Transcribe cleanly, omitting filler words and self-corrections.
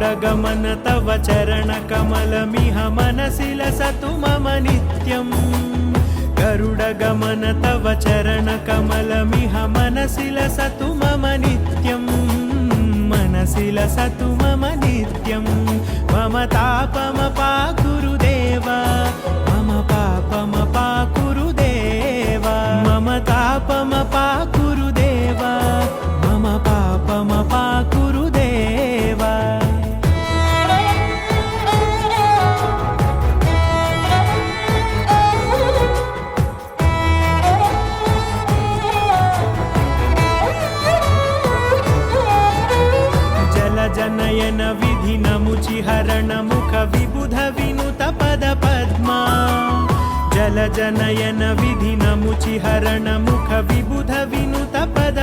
गरुडगमन तव चरणकमलमिह मनसि लसतु मम नित्यम् गरुडगमन तव चरणकमलमिह मनसि लसतु मम नित्यम् मनसि लसतु मम नित्यम् मम तापमपाकुरु देव मम पापमपाकुरु देव मम तापमपाकुरु देव मम पापमपाकुरु देव जनयन विधि नमुचिहरण मुख विबुध विनुत पद पद्मा जल जनयन विधि नमुचिहरण मुख विबुध विनुत पद